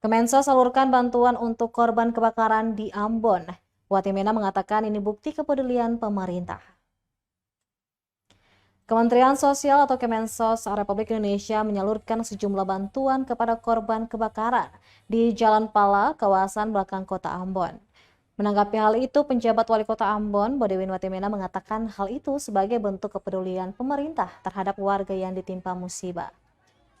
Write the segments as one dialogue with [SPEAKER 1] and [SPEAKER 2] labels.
[SPEAKER 1] Kemensos salurkan bantuan untuk korban kebakaran di Ambon. Watimena mengatakan ini bukti kepedulian pemerintah. Kementerian Sosial atau Kemensos Republik Indonesia menyalurkan sejumlah bantuan kepada korban kebakaran di Jalan Pala, kawasan belakang kota Ambon. Menanggapi hal itu, penjabat Wali Kota Ambon, Bodewin Watimena mengatakan hal itu sebagai bentuk kepedulian pemerintah terhadap warga yang ditimpa musibah.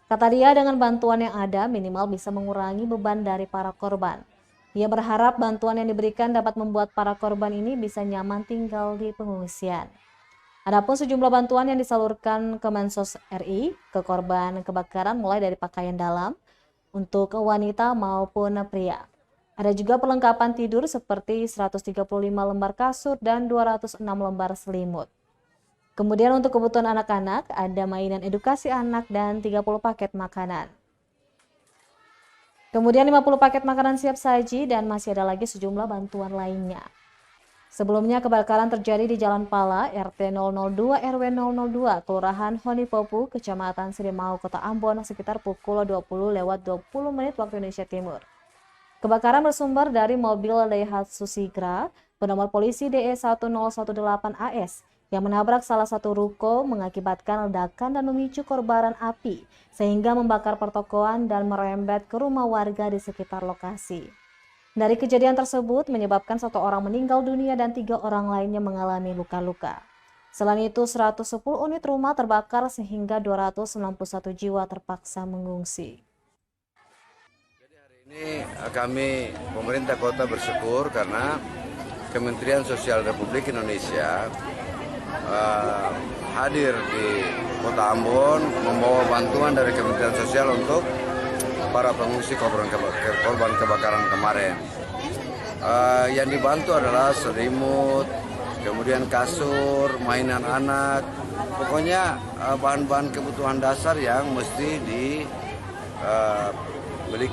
[SPEAKER 1] Kata dia, dengan bantuan yang ada, minimal bisa mengurangi beban dari para korban. Ia berharap bantuan yang diberikan dapat membuat para korban ini bisa nyaman tinggal di pengungsian. Adapun sejumlah bantuan yang disalurkan Kemensos RI ke korban kebakaran mulai dari pakaian dalam untuk wanita maupun pria. Ada juga perlengkapan tidur seperti 135 lembar kasur dan 206 lembar selimut. Kemudian untuk kebutuhan anak-anak, ada mainan edukasi anak dan 30 paket makanan. Kemudian 50 paket makanan siap saji dan masih ada lagi sejumlah bantuan lainnya. Sebelumnya kebakaran terjadi di Jalan Pala, RT 002 RW 002, Kelurahan Honipopu, Kecamatan Sirimau, Kota Ambon sekitar pukul 20:20 waktu Indonesia Timur. Kebakaran bersumber dari mobil Daihatsu Sigra bernomor polisi DE 1018 AS yang menabrak salah satu ruko mengakibatkan ledakan dan memicu kobaran api sehingga membakar pertokoan dan merembet ke rumah warga di sekitar lokasi. Dari kejadian tersebut menyebabkan 1 orang meninggal dunia dan 3 orang lainnya mengalami luka-luka. Selain itu 110 unit rumah terbakar sehingga 291 jiwa terpaksa mengungsi.
[SPEAKER 2] Ini kami pemerintah kota bersyukur karena Kementerian Sosial Republik Indonesia hadir di Kota Ambon membawa bantuan dari Kementerian Sosial untuk para pengungsi korban kebakaran kemarin. Yang dibantu adalah selimut, kemudian kasur, mainan anak, pokoknya bahan-bahan kebutuhan dasar yang mesti dimiliki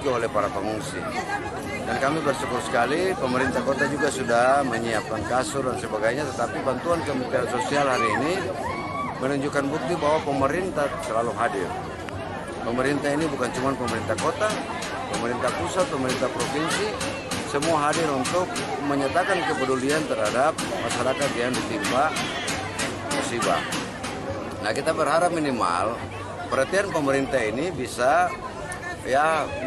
[SPEAKER 2] oleh para pengungsi. Dan kami bersyukur sekali pemerintah kota juga sudah menyiapkan kasur dan sebagainya, tetapi bantuan Kementerian Sosial hari ini menunjukkan bukti bahwa pemerintah selalu hadir. Pemerintah ini bukan cuma pemerintah kota, pemerintah pusat, pemerintah provinsi, semua hadir untuk menyatakan kepedulian terhadap masyarakat yang ditimpa musibah. Nah, kita berharap minimal perhatian pemerintah ini bisa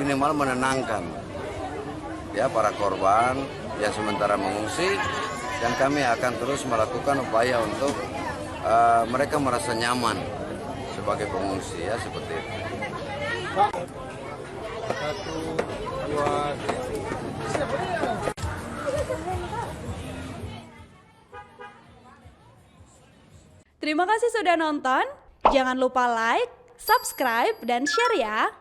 [SPEAKER 2] minimal menenangkan para korban yang sementara mengungsi, dan kami akan terus melakukan upaya untuk mereka merasa nyaman sebagai pengungsi seperti itu.
[SPEAKER 3] 1, 2,
[SPEAKER 4] Terima kasih sudah nonton. Jangan lupa like, subscribe, dan share ya.